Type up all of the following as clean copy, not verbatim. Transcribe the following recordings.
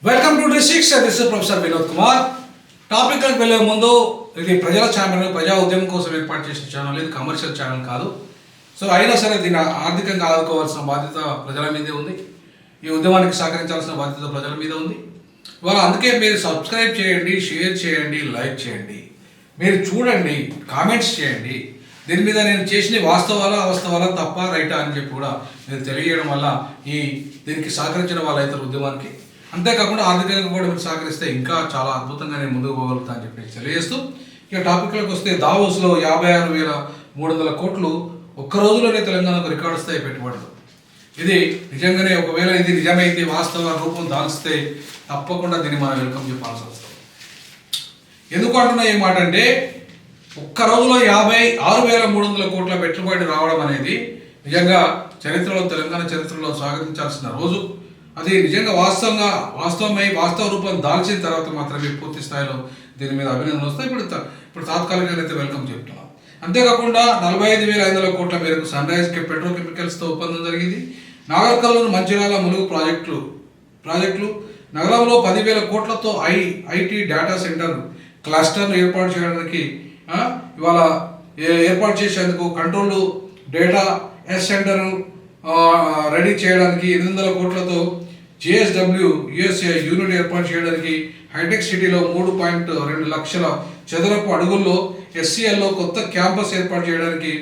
Welcome to డి6. This is professor Vinod Kumar. టాపిక్లకు వెళ్ళే ముందు ఇది ప్రజల ఛానల్, ప్రజా ఉద్యమం కోసం ఏర్పాటు చేసిన ఛానల్, ఇది కమర్షియల్ ఛానల్ కాదు. సో అయినా సరే దీన్ని ఆర్థికంగా ఆదుకోవాల్సిన బాధ్యత ప్రజల మీదే ఉంది. ఈ ఉద్యమానికి సహకరించాల్సిన బాధ్యత ప్రజల మీద ఉంది. ఇవాళ అందుకే మీరు సబ్స్క్రైబ్ చేయండి, షేర్ చేయండి, లైక్ చేయండి, మీరు చూడండి, కామెంట్స్ చేయండి. దీని మీద నేను చేసిన వాస్తవాలా అవాస్తవాలా, తప్ప రైటా అని చెప్పి కూడా మీరు తెలియజేయడం వల్ల దీనికి సహకరించిన వాళ్ళైతారు ఉద్యమానికి. అంతేకాకుండా ఆర్థికంగా కూడా మీరు సహకరిస్తే ఇంకా చాలా అద్భుతంగా నేను ముందుకు పోగలుగుతా అని చెప్పి తెలియజేస్తూ, ఇక టాపిక్లోకి వస్తే దావోస్లో 56,300 కోట్లు ఒక్క రోజులోనే తెలంగాణకు రికార్డు స్థాయి పెట్టుబడులు. ఇది నిజంగానే ఒకవేళ ఇది నిజమైతే వాస్తవ రూపం దాల్స్తే తప్పకుండా దీన్ని మనం వెల్కమ్ చెప్పాల్సి వస్తుంది. ఎందుకు అంటున్నా ఈ మాట అంటే, ఒక్క రోజులో 56,300 కోట్ల పెట్టుబడి రావడం అనేది నిజంగా చరిత్రలో, తెలంగాణ చరిత్రలో స్వాగతించాల్సిన రోజు. అది నిజంగా వాస్తవ రూపం దాల్చిన తర్వాత మాత్రమే పూర్తి స్థాయిలో దీని మీద అభినందనలు వస్తాయి. ఇప్పుడు తాత్కాలికంగా అయితే వెల్కమ్ చెప్తున్నాం. అంతేకాకుండా 45,500 కోట్ల మేరకు సన్ రైజ్ పెట్రోకెమికల్స్తో ఒప్పందం జరిగింది. నాగర్కర్నూలు, మంచిర్యాల ములుగు ప్రాజెక్టులు నగరంలో 10,000 కోట్లతో ఐటీ డేటా సెంటర్ క్లస్టర్ను ఏర్పాటు చేయడానికి ఇవాళ ఏర్పాటు చేసేందుకు కంట్రోల్ డేటా సెంటర్ రెడీ చేయడానికి 800 కోట్లతో జేఎస్డబ్ల్యూ యుఎస్ఏ యూనిట్ ఏర్పాటు చేయడానికి హైటెక్ సిటీలో 3.2 లక్షల చదరపు అడుగుల్లో ఎస్సీఎల్లో కొత్త క్యాంపస్ ఏర్పాటు చేయడానికి,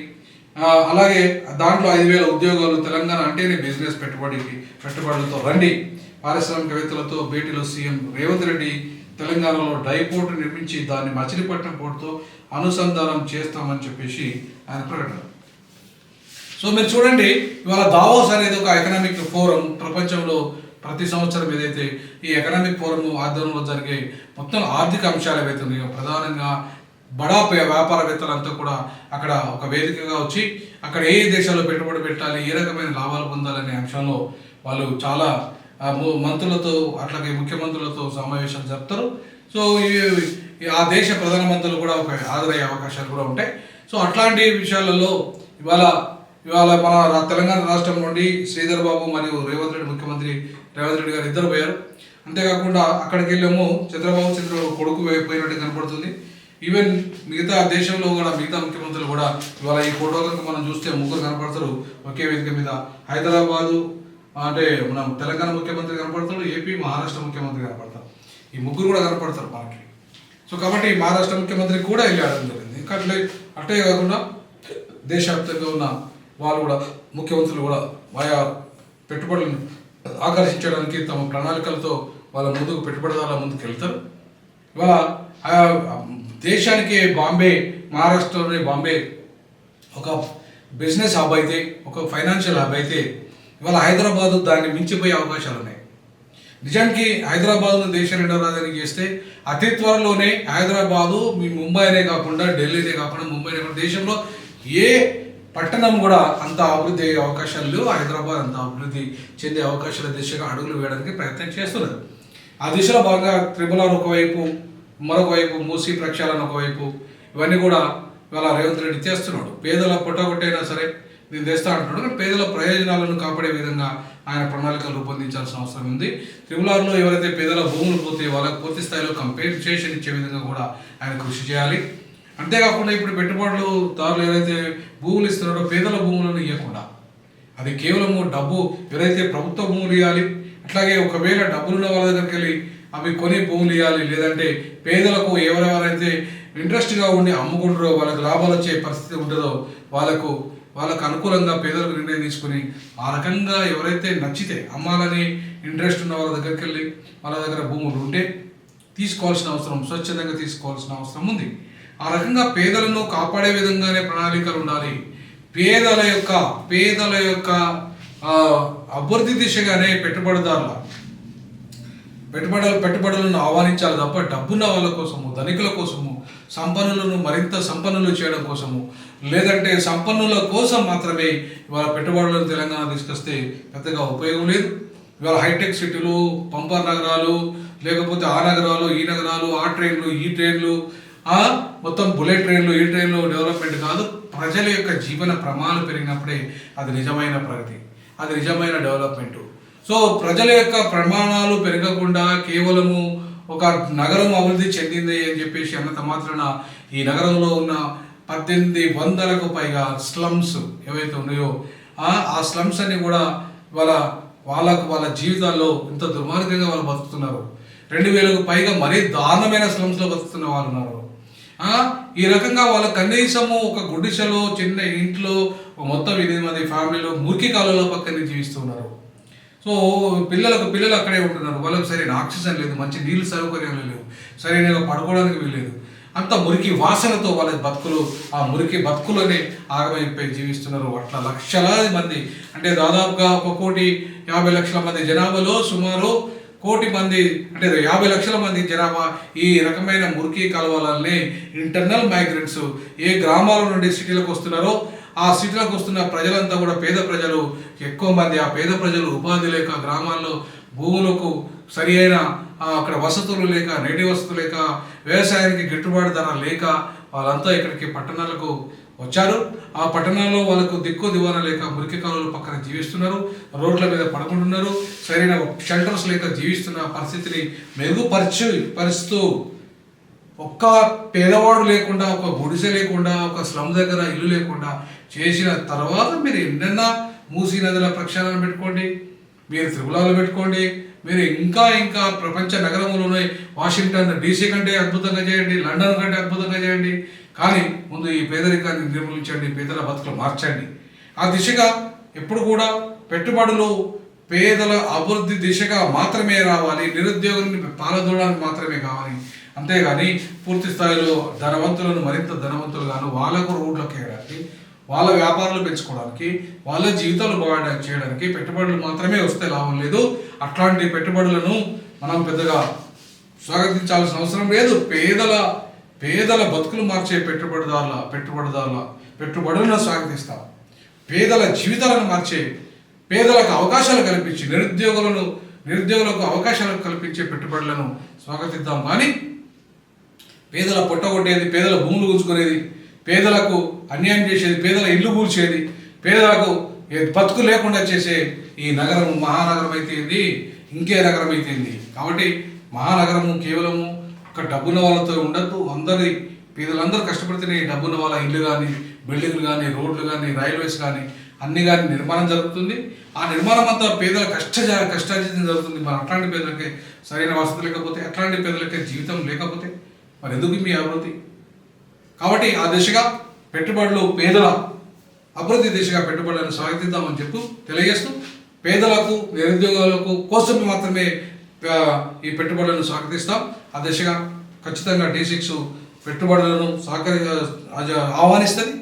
అలాగే దాంట్లో 5,000 ఉద్యోగాలు. తెలంగాణ అంటేనే బిజినెస్ పెట్టుబడులతో రండి. పారిశ్రామికవేత్తలతో భేటీలో సీఎం రేవంత్ రెడ్డి తెలంగాణలో డై పోర్టు నిర్మించి దాన్ని మచిలీపట్నం పోర్టుతో అనుసంధానం చేస్తామని చెప్పేసి ఆయన ప్రకటన. సో మీరు చూడండి, ఇవాళ దావోస్ అనేది ఒక ఎకనామిక్ ఫోరం. ప్రపంచంలో ప్రతి సంవత్సరం ఏదైతే ఈ ఎకనామిక్ ఫోరం ఆధ్వర్యంలో జరిగే మొత్తం ఆర్థిక అంశాలు ఏవైతే ఉన్నాయో, ప్రధానంగా బడా వ్యాపారవేత్తలంతా కూడా అక్కడ ఒక వేదికగా వచ్చి అక్కడ ఏ దేశాల్లో పెట్టుబడి పెట్టాలి, ఏ రకమైన లాభాలు పొందాలనే అంశంలో వాళ్ళు చాలా మంత్రులతో అట్లాగే ముఖ్యమంత్రులతో సమావేశాలు జరుపుతారు. సో ఆ దేశ ప్రధానమంత్రులు కూడా ఒక హాజరయ్యే అవకాశాలు కూడా ఉంటాయి. సో అట్లాంటి విషయాలలో ఇవాళ మన తెలంగాణ రాష్ట్రం నుండి శ్రీధర్ బాబు మరియు ముఖ్యమంత్రి రేవంత్ రెడ్డి గారు ఇద్దరు పోయారు. అంతేకాకుండా అక్కడికి వెళ్ళేమో చంద్రబాబు కొడుకు పోయినట్టు కనపడుతుంది. ఈవెన్ మిగతా దేశంలో కూడా మిగతా ముఖ్యమంత్రులు కూడా ఇవాళ ఈ ఫోటో కనుక మనం చూస్తే ముగ్గురు కనపడతారు ఒకే వేదిక మీద. హైదరాబాదు అంటే మన తెలంగాణ ముఖ్యమంత్రి కనపడతాడు, ఏపీ మహారాష్ట్ర ముఖ్యమంత్రి కనపడతారు. ఈ ముగ్గురు కూడా కనపడతారు మనకి. సో కాబట్టి మహారాష్ట్ర ముఖ్యమంత్రి కూడా వెళ్ళడం జరిగింది. ఇంకా అట్టే కాకుండా దేశవ్యాప్తంగా ఉన్న వాళ్ళు కూడా ముఖ్యమంత్రులు కూడా ఆయా పెట్టుబడులను ఆకర్షించడానికి తమ ప్రణాళికలతో వాళ్ళ పెట్టుబడిదారుల ముందుకు వెళ్తారు. ఇవాళ దేశానికి మహారాష్ట్రలోని బాంబే ఒక బిజినెస్ హబ్ అయితే, ఒక ఫైనాన్షియల్ హబ్ అయితే, ఇవాళ హైదరాబాదు దాన్ని మించిపోయే అవకాశాలు ఉన్నాయి. నిజానికి హైదరాబాద్ను దేశ రెండవ రాజధాని చేస్తే అతి త్వరలోనే హైదరాబాదు మీ ముంబైనే కాకుండా, ఢిల్లీనే కాకుండా, ముంబైనే కాకుండా దేశంలో ఏ పట్టణం కూడా అంత అభివృద్ధి అయ్యే అవకాశాలు లేవు. హైదరాబాద్ అంత అభివృద్ధి చెందే అవకాశాల దిశగా అడుగులు వేయడానికి ప్రయత్నం చేస్తున్నారు. ఆ దిశలో భాగంగా త్రిపుల ఒకవైపు, మరొక వైపు మూసీ ప్రక్షాళన ఒకవైపు, ఇవన్నీ కూడా ఇవాళ రేవంత్ రెడ్డి చేస్తున్నాడు. పేదల పొట్టగొట్టైనా సరే నేను తెస్తా అంటున్నాడు. కానీ పేదల ప్రయోజనాలను కాపాడే విధంగా ఆయన ప్రణాళికలు రూపొందించాల్సిన అవసరం ఉంది. త్రిపులలో ఎవరైతే పేదల భూములు పోతే వాళ్ళకు పూర్తి స్థాయిలో కంపెన్సేషన్ ఇచ్చే విధంగా కూడా ఆయన కృషి చేయాలి. అంతేకాకుండా ఇప్పుడు పెట్టుబడుదారులు ఎవరైతే భూములు ఇస్తున్నారో పేదల భూములను ఇవ్వకుండా, అది కేవలము డబ్బు ఎవరైతే ప్రభుత్వ భూములు ఇవ్వాలి, అట్లాగే ఒకవేళ డబ్బులున్న వాళ్ళ దగ్గరికి వెళ్ళి అవి కొని భూములు ఇవ్వాలి. లేదంటే పేదలకు ఎవరెవరైతే ఇంట్రెస్ట్గా ఉండి అమ్ముకుంటారో, వాళ్ళకి లాభాలు వచ్చే పరిస్థితి ఉంటుందో వాళ్ళకు అనుకూలంగా పేదలకు నిర్ణయం తీసుకుని ఆ రకంగా ఎవరైతే నచ్చితే అమ్మాలని ఇంట్రెస్ట్ ఉన్న వాళ్ళ దగ్గరికి వెళ్ళి వాళ్ళ దగ్గర భూములు ఉంటే తీసుకోవాల్సిన అవసరం, స్వచ్ఛందంగా తీసుకోవాల్సిన అవసరం ఉంది. ఆ రకంగా పేదలను కాపాడే విధంగానే ప్రణాళికలు ఉండాలి. పేదల యొక్క అభివృద్ధి దిశగానే పెట్టుబడులను ఆహ్వానించాలి తప్ప డబ్బున్న వాళ్ళ కోసము, ధనికుల కోసము, సంపన్నులను మరింత సంపన్నులు చేయడం కోసము, లేదంటే సంపన్నుల కోసం మాత్రమే ఇవాళ పెట్టుబడులను తెలంగాణ తీసుకొస్తే పెద్దగా ఉపయోగం లేదు. ఇవాళ హైటెక్ సిటీలు, పంపర్ నగరాలు, లేకపోతే ఆ నగరాలు, ఈ నగరాలు, ఆ ట్రైన్లు, ఈ ట్రైన్లు, మొత్తం బుల్లెట్ ట్రైన్లు, ఈ ట్రైన్లు డెవలప్మెంట్ కాదు. ప్రజల యొక్క జీవన ప్రమాణాలు పెరిగినప్పుడే అది నిజమైన ప్రగతి, అది నిజమైన డెవలప్మెంటు. సో ప్రజల యొక్క ప్రమాణాలు పెరగకుండా కేవలము ఒక నగరం అభివృద్ధి చెందింది అని చెప్పేసి అన్నంత మాత్రాన ఈ నగరంలో ఉన్న 1800కు పైగా స్లమ్స్ ఏవైతే ఉన్నాయో ఆ స్లమ్స్ అన్ని కూడా వాళ్ళ జీవితాల్లో ఇంత దుర్మార్గంగా వాళ్ళు బతుకుతున్నారు. 2000కు పైగా మరీ దారుణమైన స్లమ్స్లో బతుకుతున్న వాళ్ళు ఉన్నారు. ఈ రకంగా వాళ్ళ కనీసము ఒక గుడిసెలో చిన్న ఇంట్లో మొత్తం 8 మంది ఫ్యామిలీలో మురికి కాలంలో పక్కనే జీవిస్తున్నారు. సో పిల్లలు అక్కడే ఉంటున్నారు. వాళ్ళకి సరైన ఆక్సిజన్ లేదు, మంచి నీళ్ళు సౌకర్యాలు లేవు, సరైనగా పడుకోవడానికి వీల్లేదు. అంత మురికి వాసనతో వాళ్ళ బతుకులు ఆ మురికి బతుకులని ఆగమైపోయి జీవిస్తున్నారు. అట్లా లక్షలాది మంది, అంటే దాదాపుగా 1,50,00,000 మంది జనాభాలో సుమారు 1,00,00,000 మంది, అంటే 50 లక్షల మంది జనాభా ఈ రకమైన మురికి కాలువలనే ఇంటర్నల్ మైగ్రెంట్స్ ఏ గ్రామాల నుండి సిటీలకు వస్తున్నారో ఆ సిటీలకు వస్తున్న ప్రజలంతా కూడా పేద ప్రజలు ఎక్కువ మంది. ఆ పేద ప్రజలు ఉపాధి లేక, గ్రామాల్లో భూములకు సరి అయిన అక్కడ వసతులు లేక, నీటి వసతులు లేక, వ్యవసాయానికి గిట్టుబాటు ధర లేక వాళ్ళంతా ఇక్కడికి పట్టణాలకు వచ్చారు. ఆ పట్టణాల్లో వాళ్ళకు దిక్కు దివాన లేక మురికి కాలువల పక్కన జీవిస్తున్నారు, రోడ్ల మీద పడుకుంటున్నారు, సరైన షెల్టర్స్ లేక జీవిస్తున్న పరిస్థితిని మెరుగుపరుస్తూ ఒక్క పేదవాడు లేకుండా, ఒక గుడిసె లేకుండా, ఒక స్లమ్ దగ్గర ఇల్లు లేకుండా చేసిన తర్వాత మీరు ఎన్నెన్నా మూసీ నదుల ప్రక్షాళన పెట్టుకోండి, మీరు త్రిపులాలు పెట్టుకోండి, మీరు ఇంకా ప్రపంచ నగరంలోనే వాషింగ్టన్ DC కంటే అద్భుతంగా చేయండి, లండన్ కంటే అద్భుతంగా చేయండి. కానీ ముందు ఈ పేదరికాన్ని నిర్మూలించండి, పేదల బతుకులు మార్చండి. ఆ దిశగా ఎప్పుడు కూడా పెట్టుబడులు పేదల అభివృద్ధి దిశగా మాత్రమే రావాలి, నిరుద్యోగుల్ని పాలదూడడానికి మాత్రమే కావాలి. అంతేగాని పూర్తి స్థాయిలో ధనవంతులను మరింత ధనవంతులుగాను వాళ్ళకు రోడ్లకు వేయడానికి, వాళ్ళ వ్యాపారాలు పెంచుకోవడానికి, వాళ్ళ జీవితాలు బాగా చేయడానికి పెట్టుబడులు మాత్రమే వస్తే లాభం లేదు. అట్లాంటి పెట్టుబడులను మనం పెద్దగా స్వాగతించాల్సిన అవసరం లేదు. పేదల బతుకులు మార్చే పెట్టుబడులను స్వాగతిస్తాం. పేదల జీవితాలను మార్చే, పేదలకు అవకాశాలు కల్పించి నిరుద్యోగులకు అవకాశాలు కల్పించే పెట్టుబడులను స్వాగతిద్దాం. కానీ పేదల పొట్టగొట్టేది, పేదల భూములు గుంజుకునేది, పేదలకు అన్యాయం చేసేది, పేదల ఇల్లు కూల్చేది, పేదలకు బతుకు లేకుండా చేసే ఈ నగరం మహానగరం అయితేంది, ఇంకే నగరం అయితేంది. కాబట్టి మహానగరము కేవలము ఒక డబ్బున్న వాళ్ళతో ఉండద్దు. పేదలందరూ కష్టపడితేనే డబ్బున్న వాళ్ళ ఇల్లు కానీ, బిల్డింగ్లు కానీ, రోడ్లు కానీ, రైల్వేస్ కానీ అన్ని కానీ నిర్మాణం జరుగుతుంది. ఆ నిర్మాణం అంతా పేదల కష్టార్జితం జరుగుతుంది. మరి అట్లాంటి పేదలకి సరైన వసతి లేకపోతే, అట్లాంటి పేదలకి జీవితం లేకపోతే మరి ఎందుకు మీ అభివృద్ధి? కాబట్టి ఆ దిశగా పెట్టుబడులు, పేదల అభివృద్ధి దిశగా పెట్టుబడులను స్వాగతిద్దామని తెలియజేస్తూ పేదలకు, నిరుద్యోగులకు కోసం మాత్రమే ఈ పెట్టుబడులను స్వాగతిస్తాం. ఆ దిశగా ఖచ్చితంగా D6 పెట్టుబడులను ఆహ్వానిస్తుంది.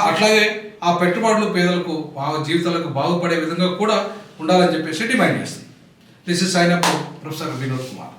అట్లాగే ఆ పెట్టుబడులు పేదలకు జీవితాలకు బాగుపడే విధంగా కూడా ఉండాలని చెప్పేసి డిమాండ్ చేస్తుంది. This is sign up professor Vinod Kumar.